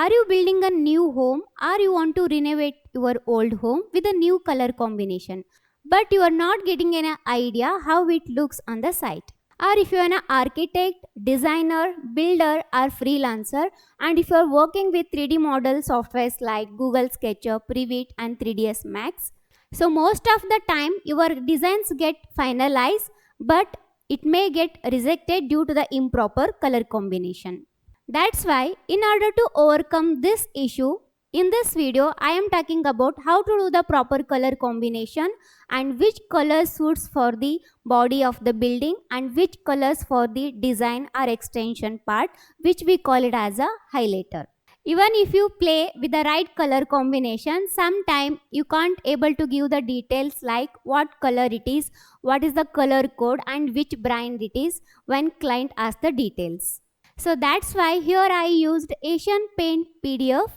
Are you building a new home or you want to renovate your old home with a new color combination, but you are not getting an idea how it looks on the site? Or if you are an architect, designer, builder, or freelancer, and if you are working with 3D model softwares like Google SketchUp, Revit, and 3ds Max, so most of the time your designs get finalized, but it may get rejected due to the improper color combination. That's why, in order to overcome this issue, in this video I am talking about how to do the proper color combination and which color suits for the body of the building and which colors for the design or extension part, which we call it as a highlighter. Even if you play with the right color combination, sometime you can't able to give the details like what color it is, what is the color code, and which brand it is when client asks the details. So that's why here I used Asian Paint PDF,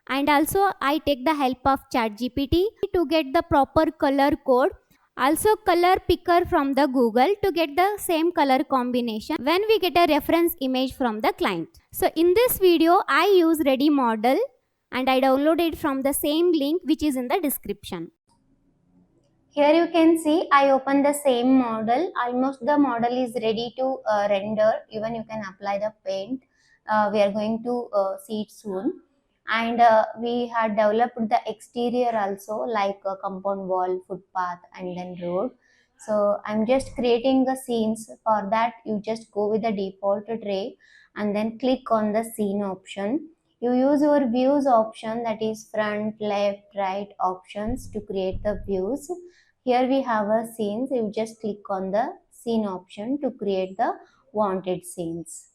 and also I take the help of ChatGPT to get the proper color code. Also color picker from the Google to get the same color combination when we get a reference image from the client. So in this video I use ready model and I downloaded from the same link which is in the description. Here you can see I open the same model. Almost the model is ready to render. Even you can apply the paint. We are going to see it soon. And we had developed the exterior also, like a compound wall, footpath, and then road. So I'm just creating the scenes. For that you just go with the default tray and then click on the scene option. You use your views option, that is front, left, right options to create the views. Here we have a scenes. You just click on the scene option to create the wanted scenes.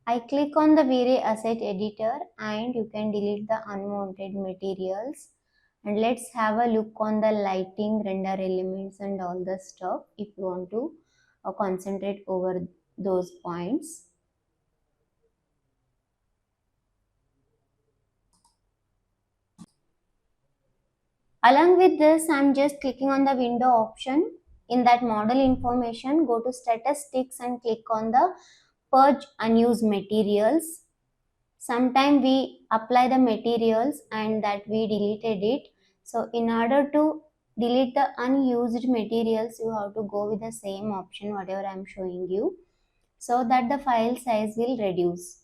I click on the V-Ray asset editor and you can delete the unwanted materials, and let's have a look on the lighting, render elements, and all the stuff if you want to concentrate over those points. Along with this, I'm just clicking on the window option. In that model information, go to statistics and click on the purge unused materials. Sometimes we apply the materials and that we deleted it. So in order to delete the unused materials, you have to go with the same option whatever I am showing you, so that the file size will reduce.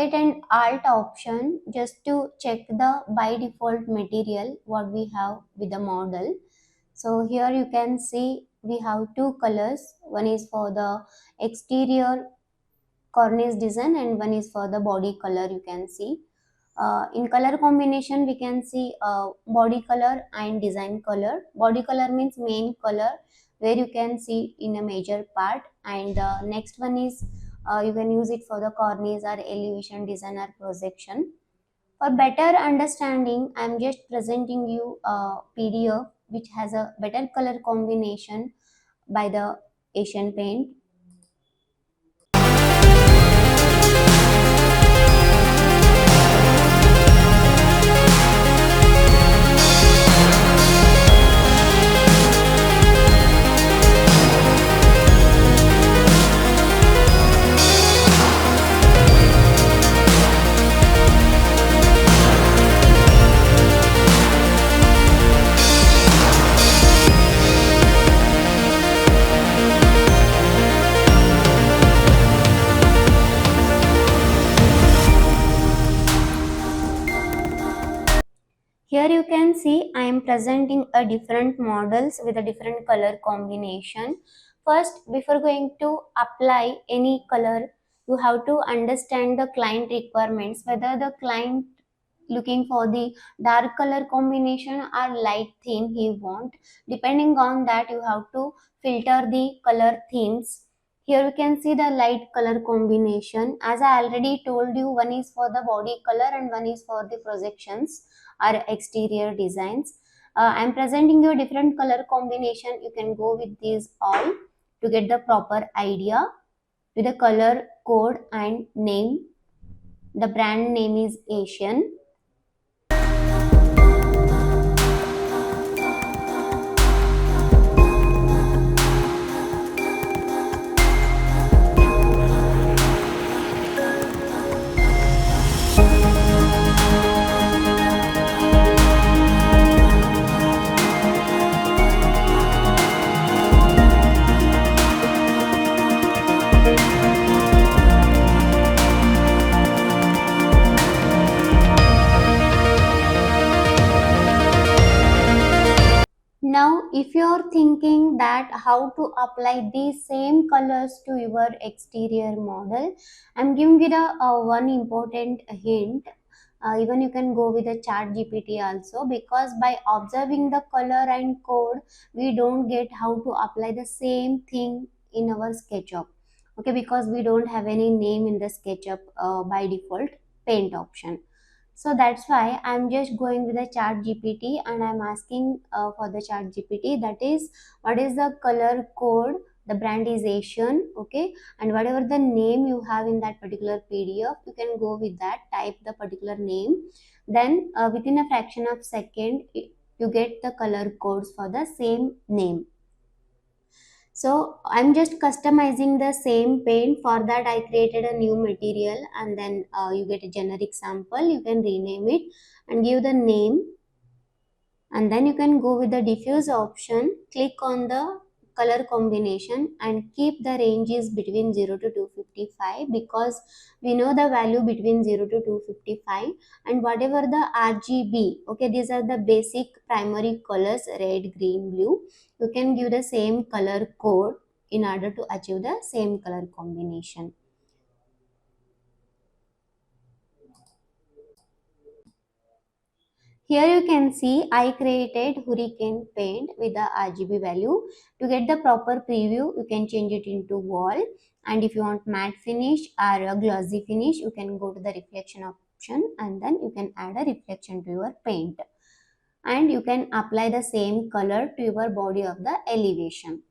select an alt option just to check the by default material what we have with the model. So here you can see we have two colors. One is for the exterior cornice design and one is for the body color. You can see in color combination we can see body color and design color. Body color means main color where you can see in a major part, and the next one is you can use it for the cornice or elevation design or projection. For better understanding, I am just presenting you a PDF which has a better color combination by the Asian Paint. Here you can see I am presenting a different models with a different color combination. First, before going to apply any color, you have to understand the client requirements, whether the client looking for the dark color combination or light theme he want. Depending on that, you have to filter the color themes. Here you can see the light color combination. As I already told you, one is for the body color and one is for the projections or exterior designs. I'm presenting you a different color combination. You can go with these all to get the proper idea with the color code and name. The brand name is Asian. Now, if you're thinking that how to apply these same colors to your exterior model, I'm giving you the one important hint. Even you can go with the ChatGPT also, because by observing the color and code, we don't get how to apply the same thing in our SketchUp. Okay, because we don't have any name in the SketchUp by default paint option. So that's why I'm just going with the chat GPT and I'm asking for the chat GPT, that is what is the color code, the brand is Asian, okay, and whatever the name you have in that particular PDF, you can go with that, type the particular name, then within a fraction of second you get the color codes for the same name. So I'm just customizing the same paint. For that I created a new material, and then you get a generic sample. You can rename it and give the name, and then you can go with the diffuse option. Click on the color combination and keep the ranges between 0 to 255, because we know the value between 0 to 255, and whatever the RGB, okay, these are the basic primary colors, red, green, blue, you can give the same color code in order to achieve the same color combination. Here you can see I created hurricane paint with the RGB value. To get the proper preview, you can change it into wall. And if you want matte finish or a glossy finish, you can go to the reflection option and then you can add a reflection to your paint. And you can apply the same color to your body of the elevation.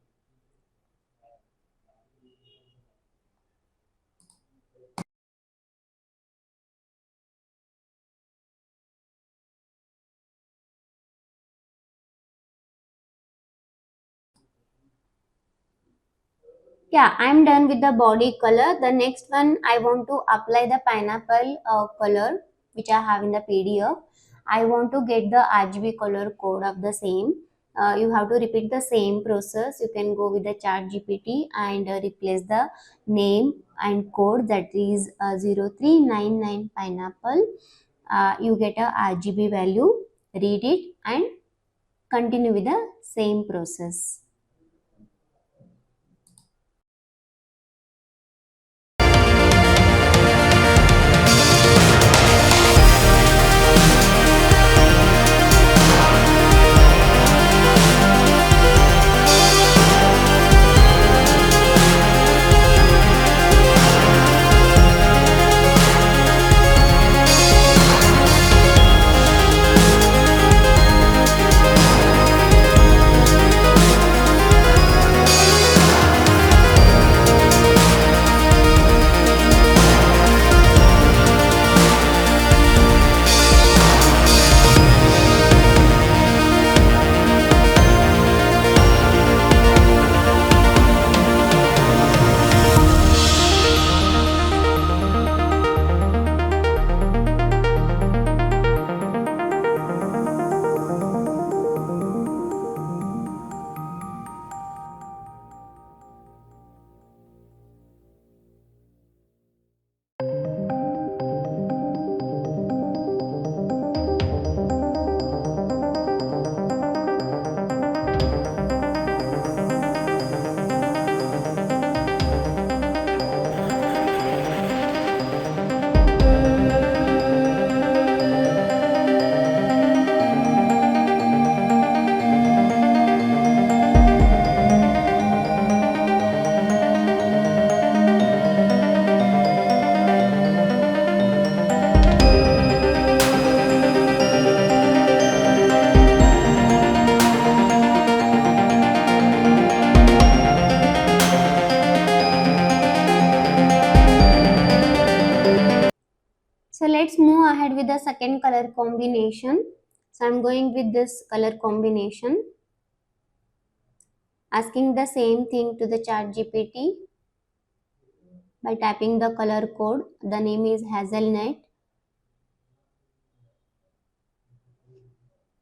Yeah, I'm done with the body color. The next one, I want to apply the pineapple color which I have in the PDF. I want to get the RGB color code of the same. You have to repeat the same process. You can go with the chat GPT and replace the name and code, that is 0399 pineapple. You get a RGB value, read it and continue with the same process. So let's move ahead with the second color combination. So I'm going with this color combination, asking the same thing to the ChatGPT by typing the color code. The name is hazelnut.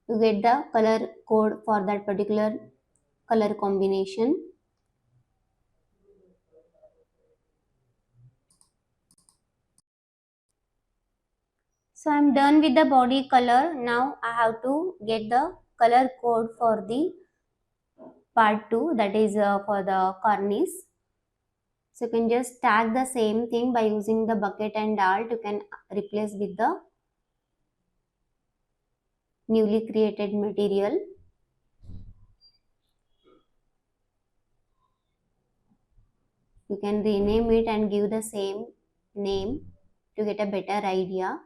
You get the color code for that particular color combination. So I'm done with the body color. Now I have to get the color code for the part 2, that is for the cornice. So you can just tag the same thing by using the bucket and dart. You can replace with the newly created material. You can rename it and give the same name to get a better idea.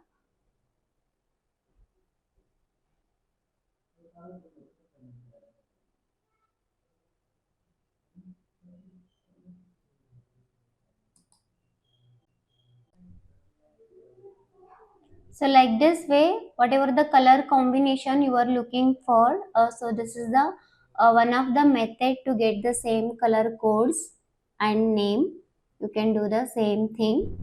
So like this way, whatever the color combination you are looking for, so this is the one of the method to get the same color codes and name. You can do the same thing.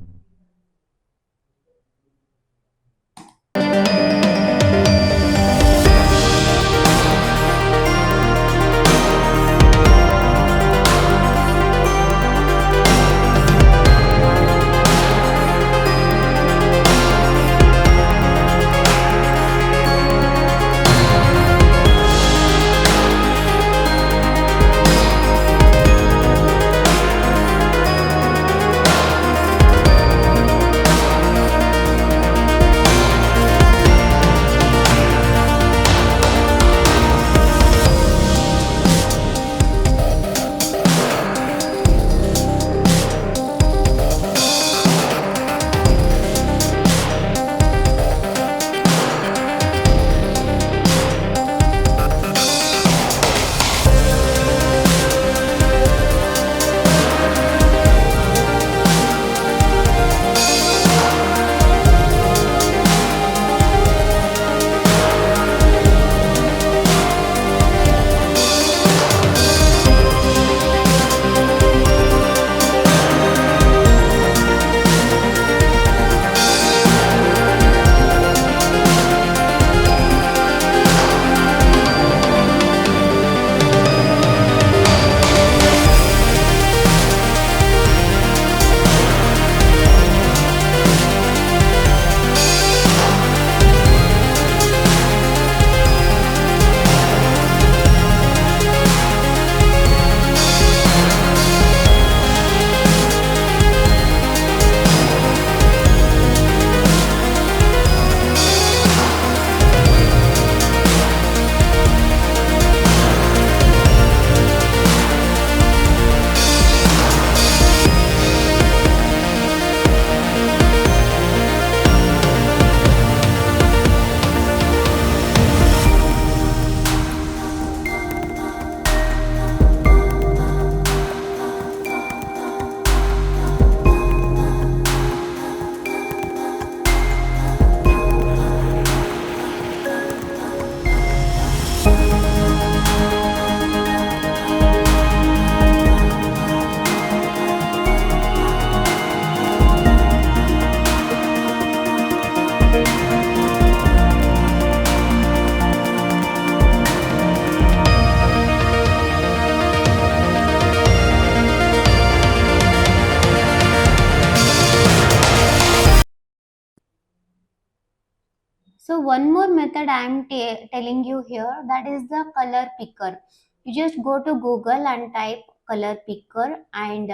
one more method I am telling you here, that is the color picker. You just go to Google and type color picker, and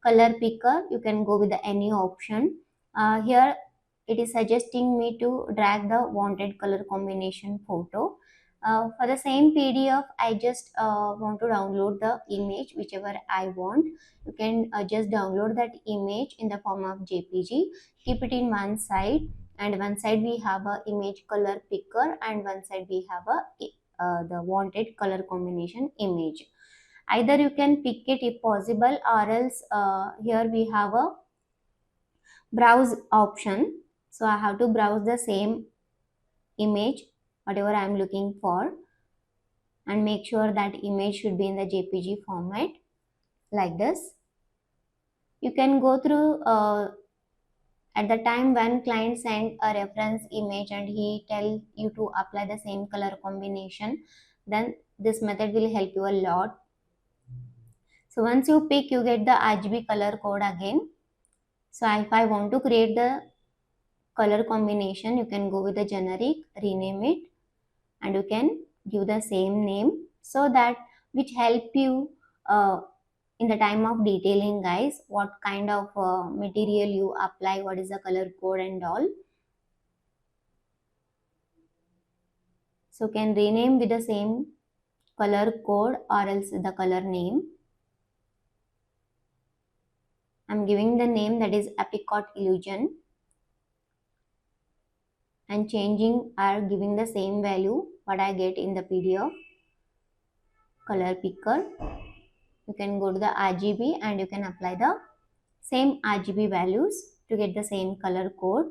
color picker, you can go with any option. Here it is suggesting me to drag the wanted color combination photo. For the same PDF, I just want to download the image whichever I want. You can just download that image in the form of JPG, keep it in one side, and one side we have a image color picker, and one side we have a the wanted color combination image. Either you can pick it if possible, or else here we have a browse option. So I have to browse the same image whatever I am looking for, and make sure that image should be in the JPG format like this. You can go through at the time when client sent a reference image and he tell you to apply the same color combination, then this method will help you a lot. So once you pick, you get the RGB color code again. So if I want to create the color combination, you can go with the generic, rename it, and you can give the same name, so that which help you in the time of detailing, guys, what kind of material you apply, what is the color code and all. So can rename with the same color code or else the color name. I'm giving the name, that is Apricot Illusion, and changing or giving the same value what I get in the PDF. Color picker, you can go to the RGB and you can apply the same RGB values to get the same color code.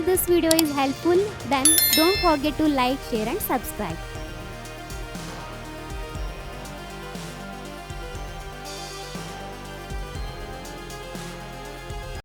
this video is helpful, then don't forget to like, share and subscribe.